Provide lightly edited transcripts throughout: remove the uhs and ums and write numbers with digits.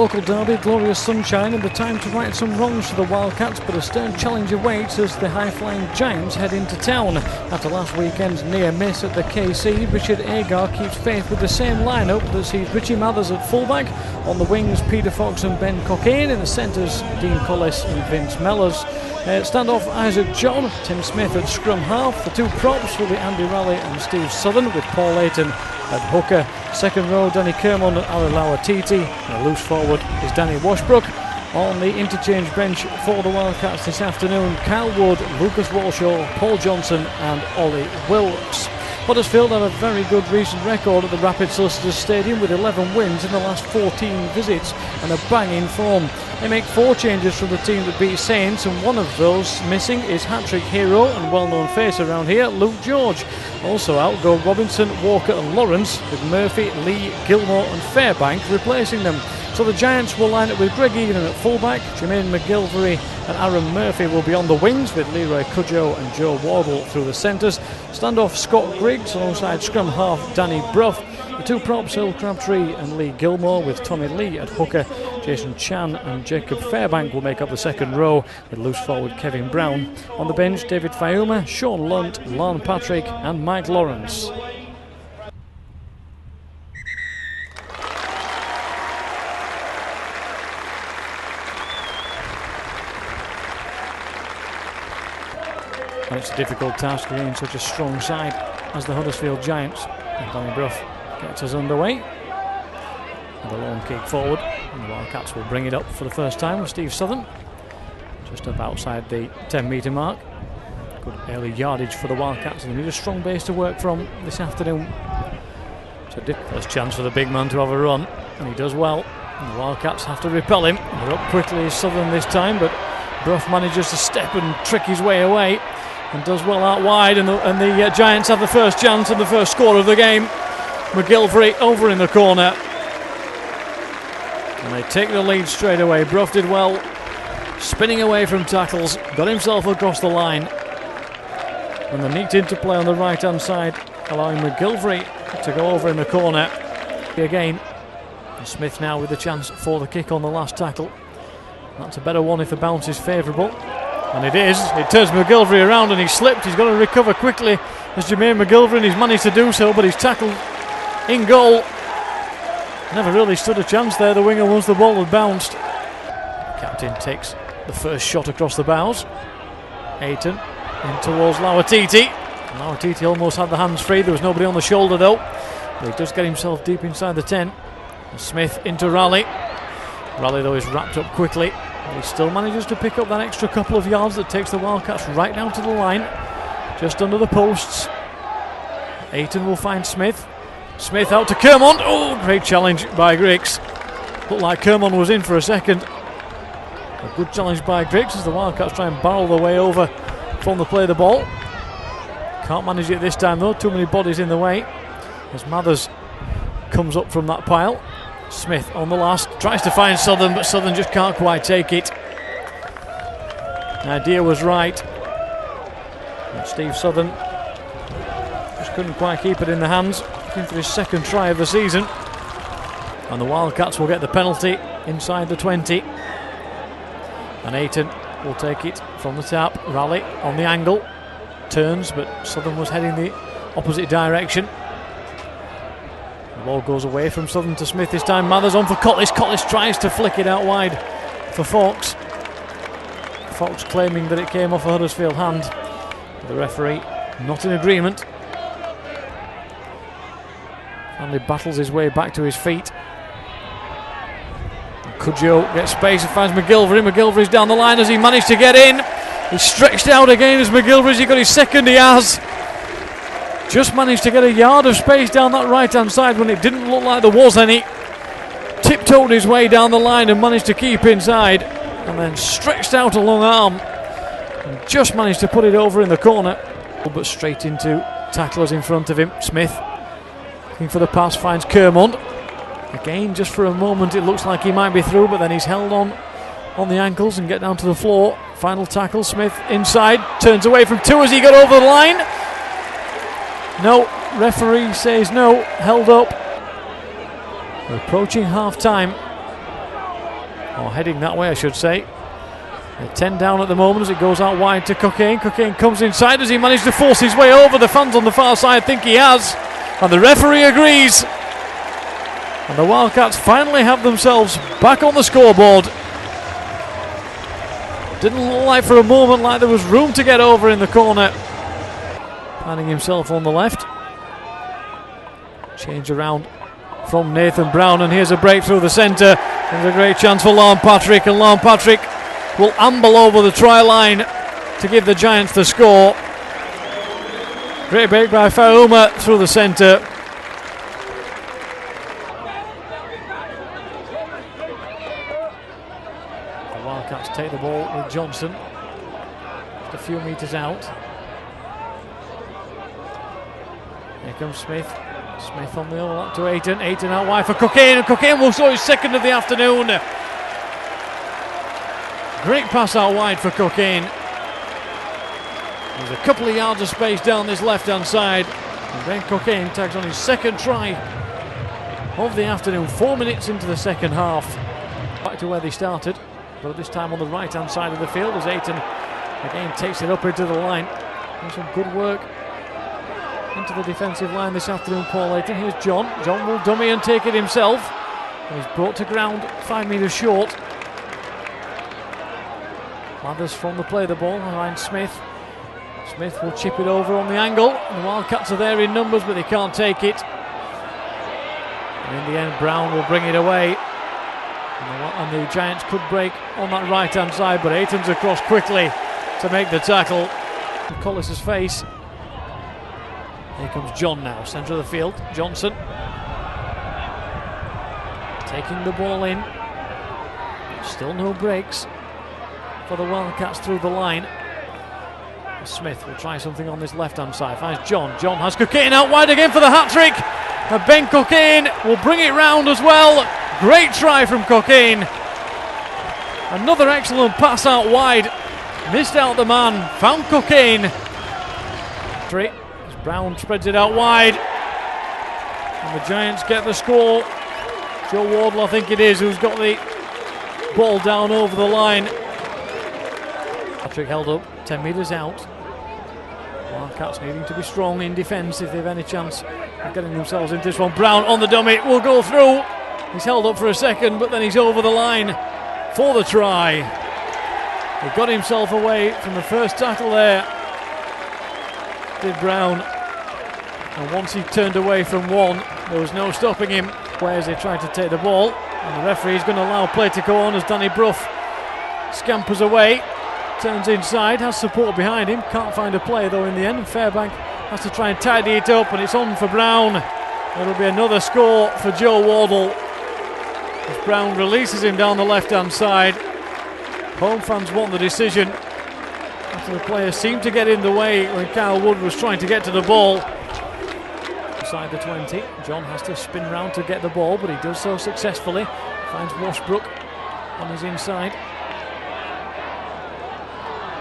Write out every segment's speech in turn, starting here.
local derby, glorious sunshine and the time to right some wrongs for the Wildcats, but a stern challenge awaits as the high-flying Giants head into town. After last weekend's near miss at the KC, Richard Agar keeps faith with the same lineup that sees Richie Mathers at fullback, on the wings Peter Fox and Ben Cockayne, in the centres Dean Collis and Vince Mellors. Standoff Isaac John, Tim Smith at scrum half. The two props will be Andy Raleigh and Steve Southern, with Paul Ayton at hooker. Second row, Danny Kermond and Aaron Lauer-Titi. And a loose forward is Danny Washbrook. On the interchange bench for the Wildcats this afternoon, Kyle Wood, Lucas Walshaw, Paul Johnson and Ollie Wilkes. Huddersfield have a very good recent record at the Rapid Solicitors Stadium, with 11 wins in the last 14 visits and a banging form. They make 4 changes from the team that beat Saints, and one of those missing is hat-trick hero and well-known face around here, Luke George. Also out go Robinson, Walker and Lawrence, with Murphy, Lee, Gilmore and Fairbank replacing them. So the Giants will line up with Greg Egan at fullback, Jermaine McGilvery and Aaron Murphy will be on the wings, with Leroy Cudjoe and Joe Wardle through the centres. Standoff Scott Griggs alongside scrum half Danny Brough. The two props, Earl Crabtree and Lee Gilmore, with Tommy Lee at hooker. Jason Chan and Jacob Fairbank will make up the second row, with loose forward Kevin Brown. On the bench, David Fiuma, Sean Lunt, Lon Patrick and Mike Lawrence. And it's a difficult task against such a strong side as the Huddersfield Giants. And Danny Brough gets us underway with a long kick forward, and the Wildcats will bring it up for the first time with Steve Southern just up outside the 10-metre mark. Good early yardage for the Wildcats, and they need a strong base to work from this afternoon. So first chance for the big man to have a run, and he does well, and the Wildcats have to repel him. They're up quickly as Southern this time, but Brough manages to step and trick his way away and does well out wide, and the Giants have the first chance and the first score of the game. McGilvery over in the corner, and they take the lead straight away. Brough did well, spinning away from tackles, got himself across the line, and the neat interplay on the right hand side allowing McGilvery to go over in the corner again. And Smith now with the chance for the kick on the last tackle. That's a better one if the bounce is favourable, and it is. It turns McGilvery around and he slipped. He's got to recover quickly as Jermaine McGilvery, and he's managed to do so, but he's tackled in goal. Never really stood a chance there, the winger, once the ball had bounced. Captain takes the first shot across the bows. Ayton in towards Lauer-Titi. Lauer-Titi almost had the hands free. There was nobody on the shoulder though, but he does get himself deep inside the 10. And Smith into Raleigh. Raleigh though is wrapped up quickly, but he still manages to pick up that extra couple of yards that takes the Wildcats right down to the line, just under the posts. Ayton will find Smith. Smith out to Kermond. Oh, great challenge by Griggs. Looked like Kermond was in for a second. A good challenge by Griggs as the Wildcats try and barrel their way over from the play of the ball. Can't manage it this time though, too many bodies in the way as Mathers comes up from that pile. Smith on the last, tries to find Southern, but Southern just can't quite take it. The idea was right, and Steve Southern just couldn't quite keep it in the hands. Looking for his second try of the season, and the Wildcats will get the penalty inside the 20. And Ayton will take it from the tap. Raleigh on the angle, turns, but Southern was heading the opposite direction. The ball goes away from Southern to Smith this time. Mathers on for Collis. Collis tries to flick it out wide for Fox. Fox claiming that it came off a Huddersfield hand. The referee not in agreement. And he battles his way back to his feet. Cudjoe gets space and finds McGilvery. McGilvery's down the line as he managed to get in. He's stretched out again as McGilvery's. He got his second he has. Just managed to get a yard of space down that right hand side when it didn't look like there was any. Tiptoed his way down the line and managed to keep inside, and then stretched out a long arm and just managed to put it over in the corner, but straight into tacklers in front of him. Smith looking for the pass, finds Kermond. Again, just for a moment it looks like he might be through, but then he's held on the ankles and get down to the floor. Final tackle, Smith inside, turns away from two as he got over the line. No, referee says no, held up. We're approaching half time. or heading that way I should say. They're 10 down at the moment as it goes out wide to Cockayne. Cockayne comes inside. Does he manage to force his way over? The fans on the far side think he has, and the referee agrees. And the Wildcats finally have themselves back on the scoreboard. Didn't look like for a moment like there was room to get over in the corner. Finding himself on the left. Change around from Nathan Brown, and here's a break through the centre. There's a great chance for Lauren Patrick, and Lauren Patrick will amble over the try line to give the Giants the score. Great break by Fauma through the centre. The Wildcats take the ball with Johnson. Just a few metres out. Here comes Smith. Smith on the overlap to Ayton. Ayton out wide for Cockayne, and Cockayne will score his second of the afternoon. Great pass out wide for Cockayne. There's a couple of yards of space down this left hand side. And Ben Cockayne tags on his second try of the afternoon, 4 minutes into the second half. Back to where they started, but this time on the right hand side of the field as Ayton again takes it up into the line. And some good work into the defensive line this afternoon, Paul Ayton. Here's John. John will dummy and take it himself. And he's brought to ground 5 metres short. Mathers from the play the ball behind Smith. Smith will chip it over on the angle. The Wildcats are there in numbers, but they can't take it. And in the end, Brown will bring it away. And the Giants could break on that right hand side, but Ayton's across quickly to make the tackle. Collis's face. Here comes John now, centre of the field. Johnson taking the ball in. Still no breaks for the Wildcats through the line. Smith will try something on this left hand side. Finds John. John has Cockayne out wide again for the hat trick. And Ben Cockayne will bring it round as well. Great try from Cockayne. Another excellent pass out wide. Missed out the man. Found Cockayne. Brown spreads it out wide, and the Giants get the score. Joe Wardle, I think it is, who's got the ball down over the line. Patrick held up 10 metres out. Wildcats needing to be strong in defence if they've any chance of getting themselves into this one. Brown on the dummy will go through. He's held up for a second, but then he's over the line for the try. He got himself away from the first tackle there, did Brown. And once he turned away from one, there was no stopping him. Whereas they tried to take the ball, and the referee is going to allow play to go on as Danny Brough scampers away, turns inside, has support behind him, can't find a play though in the end. Fairbank has to try and tidy it up, and it's on for Brown. It'll be another score for Joe Wardle as Brown releases him down the left hand side. Home fans want the decision after the players seemed to get in the way when Kyle Wood was trying to get to the ball. Inside the 20, John has to spin round to get the ball, but he does so successfully. Finds Washbrook on his inside.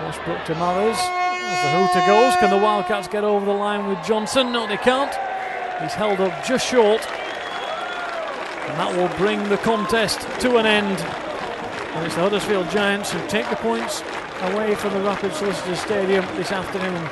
Washbrook to Mathers. As the hooter goes, can the Wildcats get over the line with Johnson? No, they can't. He's held up just short, and that will bring the contest to an end. And it's the Huddersfield Giants who take the points away from the Rapid Solicitors Stadium this afternoon.